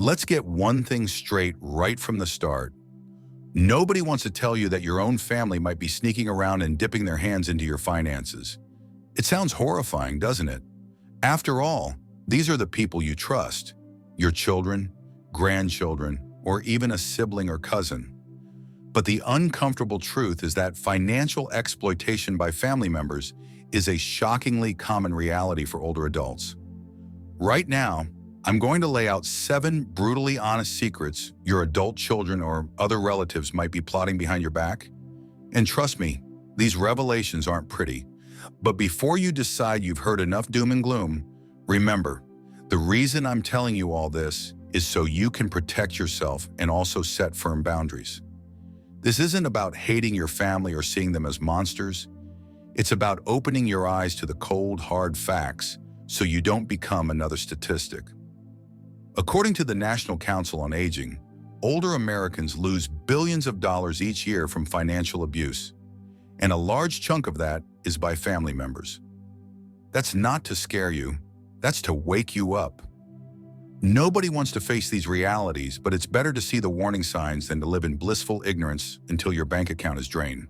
Let's get one thing straight right from the start. Nobody wants to tell you that your own family might be sneaking around and dipping their hands into your finances. It sounds horrifying, doesn't it? After all, these are the people you trust, your children, grandchildren, or even a sibling or cousin. But the uncomfortable truth is that financial exploitation by family members is a shockingly common reality for older adults. Right now, I'm going to lay out 7 brutally honest secrets your adult children or other relatives might be plotting behind your back. And trust me, these revelations aren't pretty. But before you decide you've heard enough doom and gloom, remember, the reason I'm telling you all this is so you can protect yourself and also set firm boundaries. This isn't about hating your family or seeing them as monsters. It's about opening your eyes to the cold, hard facts so you don't become another statistic. According to the National Council on Aging, older Americans lose billions of dollars each year from financial abuse, and a large chunk of that is by family members. That's not to scare you, that's to wake you up. Nobody wants to face these realities, but it's better to see the warning signs than to live in blissful ignorance until your bank account is drained.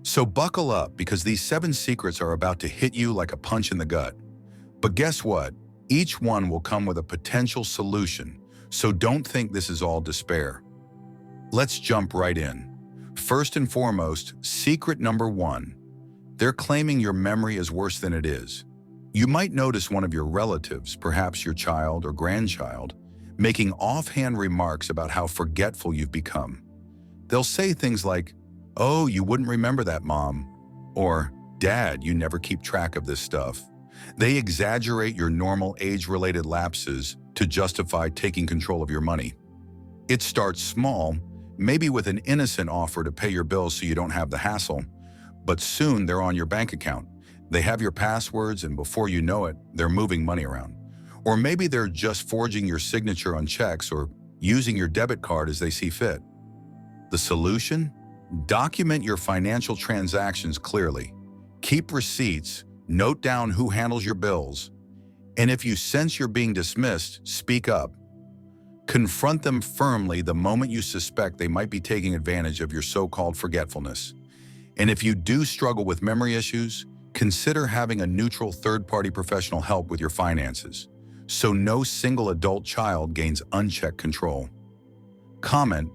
So buckle up, because these 7 secrets are about to hit you like a punch in the gut. But guess what? Each one will come with a potential solution, so don't think this is all despair. Let's jump right in. First and foremost, secret number 1. They're claiming your memory is worse than it is. You might notice one of your relatives, perhaps your child or grandchild, making offhand remarks about how forgetful you've become. They'll say things like, "Oh, you wouldn't remember that, Mom," or "Dad, you never keep track of this stuff." They exaggerate your normal age-related lapses to justify taking control of your money. It starts small, maybe with an innocent offer to pay your bills so you don't have the hassle, but soon they're on your bank account. They have your passwords, and before you know it, they're moving money around. Or maybe they're just forging your signature on checks or using your debit card as they see fit. The solution? Document your financial transactions clearly. Keep receipts, note down who handles your bills, and if you sense you're being dismissed, speak up. Confront them firmly the moment you suspect they might be taking advantage of your so-called forgetfulness. And if you do struggle with memory issues, consider having a neutral third-party professional help with your finances, so no single adult child gains unchecked control. Comment: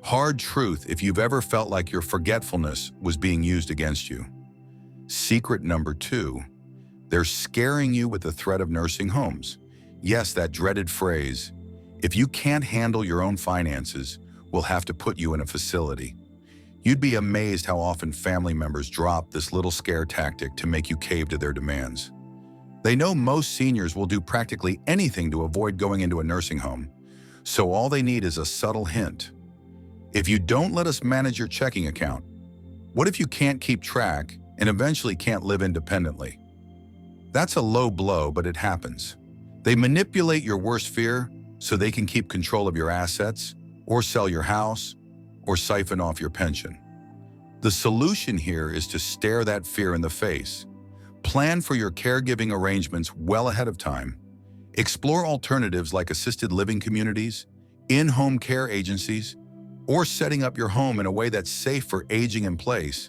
hard truth if you've ever felt like your forgetfulness was being used against you. Secret number 2, they're scaring you with the threat of nursing homes. Yes, that dreaded phrase. If you can't handle your own finances, we'll have to put you in a facility. You'd be amazed how often family members drop this little scare tactic to make you cave to their demands. They know most seniors will do practically anything to avoid going into a nursing home, so all they need is a subtle hint. If you don't let us manage your checking account, what if you can't keep track and eventually can't live independently? That's a low blow, but it happens. They manipulate your worst fear so they can keep control of your assets, or sell your house, or siphon off your pension. The solution here is to stare that fear in the face. Plan for your caregiving arrangements well ahead of time. Explore alternatives like assisted living communities, in-home care agencies, or setting up your home in a way that's safe for aging in place.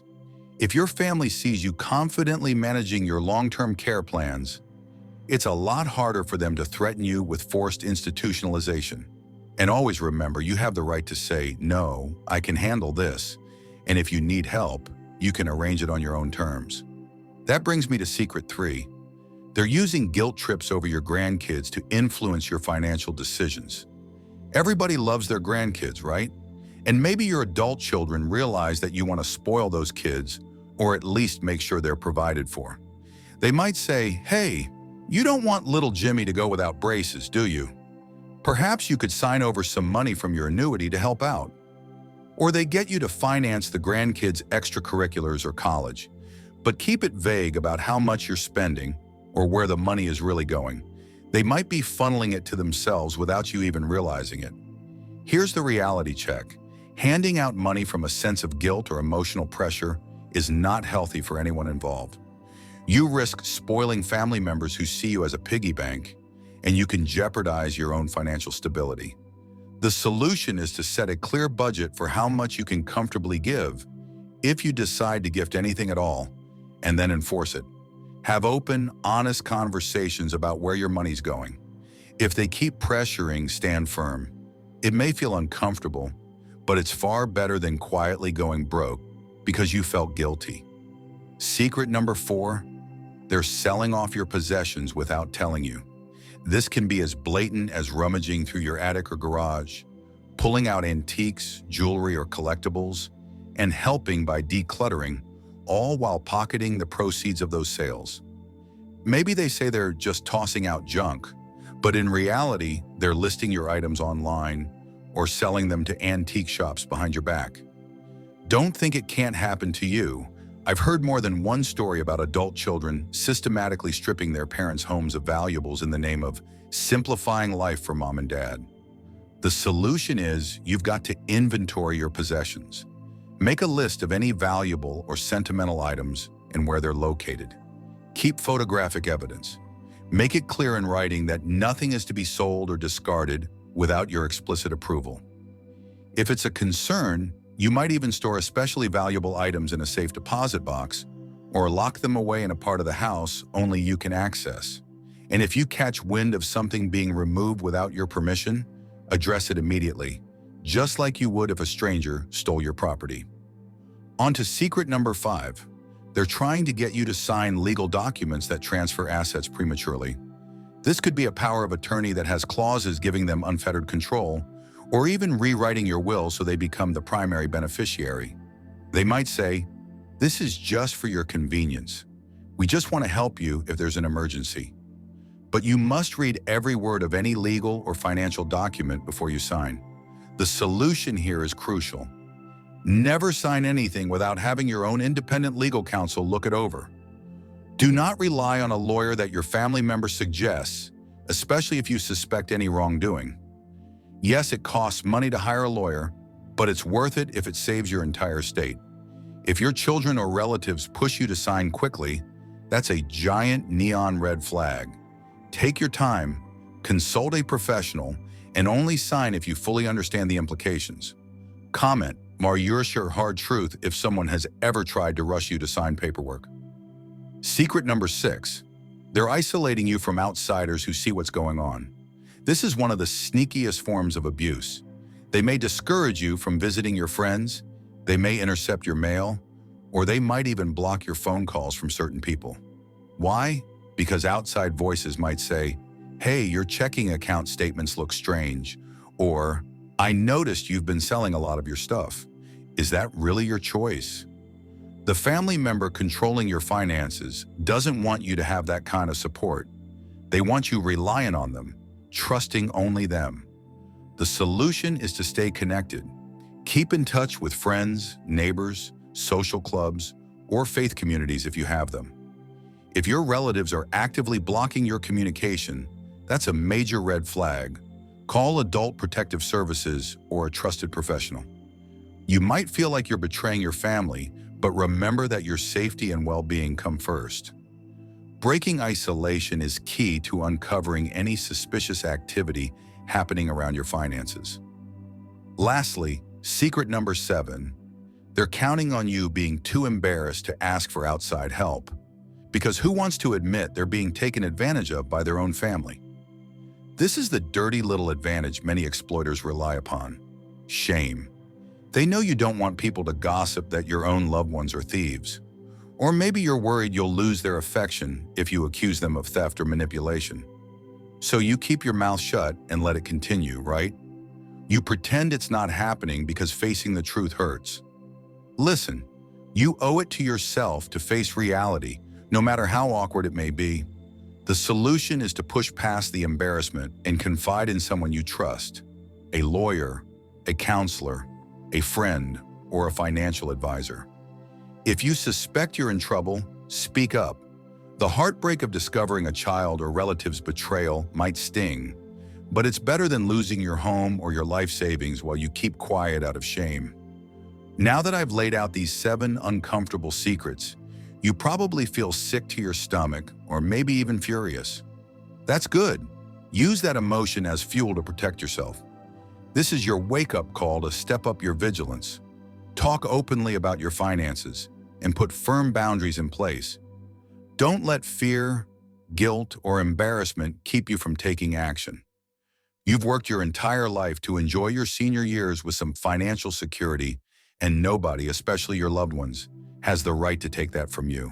If your family sees you confidently managing your long-term care plans, it's a lot harder for them to threaten you with forced institutionalization. And always remember, you have the right to say, "No, I can handle this," and if you need help, you can arrange it on your own terms. That brings me to secret 3. They're using guilt trips over your grandkids to influence your financial decisions. Everybody loves their grandkids, right? And maybe your adult children realize that you want to spoil those kids, or at least make sure they're provided for. They might say, "Hey, you don't want little Jimmy to go without braces, do you? Perhaps you could sign over some money from your annuity to help out." Or they get you to finance the grandkids' extracurriculars or college, but keep it vague about how much you're spending or where the money is really going. They might be funneling it to themselves without you even realizing it. Here's the reality check. Handing out money from a sense of guilt or emotional pressure is not healthy for anyone involved. You risk spoiling family members who see you as a piggy bank, and you can jeopardize your own financial stability. The solution is to set a clear budget for how much you can comfortably give if you decide to gift anything at all, and then enforce it. Have open, honest conversations about where your money's going. If they keep pressuring, stand firm. It may feel uncomfortable, but it's far better than quietly going broke because you felt guilty. Secret number 4, they're selling off your possessions without telling you. This can be as blatant as rummaging through your attic or garage, pulling out antiques, jewelry, or collectibles, and helping by decluttering, all while pocketing the proceeds of those sales. Maybe they say they're just tossing out junk, but in reality, they're listing your items online or selling them to antique shops behind your back. Don't think it can't happen to you. I've heard more than one story about adult children systematically stripping their parents' homes of valuables in the name of simplifying life for mom and dad. The solution is you've got to inventory your possessions. Make a list of any valuable or sentimental items and where they're located. Keep photographic evidence. Make it clear in writing that nothing is to be sold or discarded without your explicit approval. If it's a concern, you might even store especially valuable items in a safe deposit box or lock them away in a part of the house only you can access. And if you catch wind of something being removed without your permission, address it immediately, just like you would if a stranger stole your property. On to secret number 5. They're trying to get you to sign legal documents that transfer assets prematurely. This could be a power of attorney that has clauses giving them unfettered control, or even rewriting your will so they become the primary beneficiary. They might say, "This is just for your convenience. We just want to help you if there's an emergency." But you must read every word of any legal or financial document before you sign. The solution here is crucial. Never sign anything without having your own independent legal counsel look it over. Do not rely on a lawyer that your family member suggests, especially if you suspect any wrongdoing. Yes, it costs money to hire a lawyer, but it's worth it if it saves your entire estate. If your children or relatives push you to sign quickly, that's a giant neon red flag. Take your time, consult a professional, and only sign if you fully understand the implications. Comment, "Mariusz, your hard truth," if someone has ever tried to rush you to sign paperwork. Secret number 6. They're isolating you from outsiders who see what's going on. This is one of the sneakiest forms of abuse. They may discourage you from visiting your friends, they may intercept your mail, or they might even block your phone calls from certain people. Why? Because outside voices might say, "Hey, your checking account statements look strange," or "I noticed you've been selling a lot of your stuff. Is that really your choice?" The family member controlling your finances doesn't want you to have that kind of support. They want you relying on them, trusting only them. The solution is to stay connected. Keep in touch with friends, neighbors, social clubs, or faith communities if you have them. If your relatives are actively blocking your communication, that's a major red flag. Call Adult Protective Services or a trusted professional. You might feel like you're betraying your family, but remember that your safety and well-being come first. Breaking isolation is key to uncovering any suspicious activity happening around your finances. Lastly, secret number 7. They're counting on you being too embarrassed to ask for outside help. Because who wants to admit they're being taken advantage of by their own family? This is the dirty little advantage many exploiters rely upon: shame. They know you don't want people to gossip that your own loved ones are thieves. Or maybe you're worried you'll lose their affection if you accuse them of theft or manipulation. So you keep your mouth shut and let it continue, right? You pretend it's not happening because facing the truth hurts. Listen, you owe it to yourself to face reality, no matter how awkward it may be. The solution is to push past the embarrassment and confide in someone you trust: a lawyer, a counselor, a friend, or a financial advisor. If you suspect you're in trouble, speak up. The heartbreak of discovering a child or relative's betrayal might sting, but it's better than losing your home or your life savings while you keep quiet out of shame. Now that I've laid out these 7 uncomfortable secrets, you probably feel sick to your stomach or maybe even furious. That's good. Use that emotion as fuel to protect yourself. This is your wake-up call to step up your vigilance. Talk openly about your finances and put firm boundaries in place. Don't let fear, guilt, or embarrassment keep you from taking action. You've worked your entire life to enjoy your senior years with some financial security, and nobody, especially your loved ones, has the right to take that from you.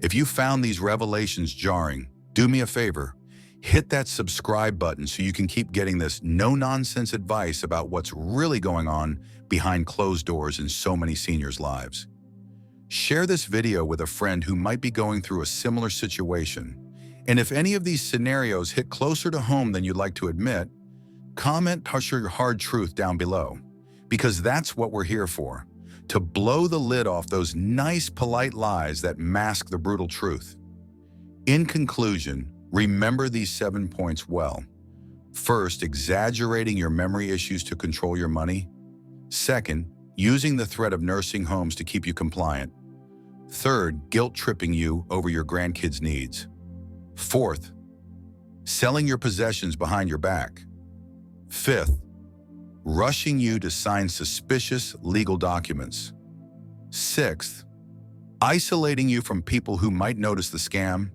If you found these revelations jarring, do me a favor. Hit that subscribe button so you can keep getting this no-nonsense advice about what's really going on behind closed doors in so many seniors' lives. Share this video with a friend who might be going through a similar situation. And if any of these scenarios hit closer to home than you'd like to admit, comment your hard truth down below. Because that's what we're here for, to blow the lid off those nice, polite lies that mask the brutal truth. In conclusion, remember these 7 points well. First, exaggerating your memory issues to control your money. Second, using the threat of nursing homes to keep you compliant. Third, guilt-tripping you over your grandkids' needs. Fourth, selling your possessions behind your back. Fifth, rushing you to sign suspicious legal documents. Sixth, isolating you from people who might notice the scam.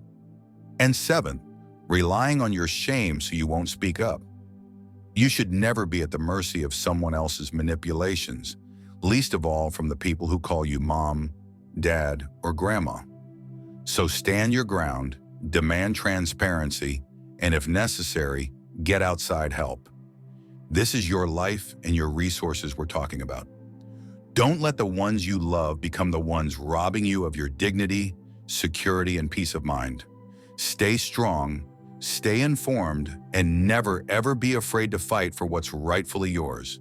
And seventh, relying on your shame so you won't speak up. You should never be at the mercy of someone else's manipulations, least of all from the people who call you mom, dad, or grandma. So stand your ground, demand transparency, and if necessary, get outside help. This is your life and your resources we're talking about. Don't let the ones you love become the ones robbing you of your dignity, security, and peace of mind. Stay strong, stay informed, and never ever be afraid to fight for what's rightfully yours.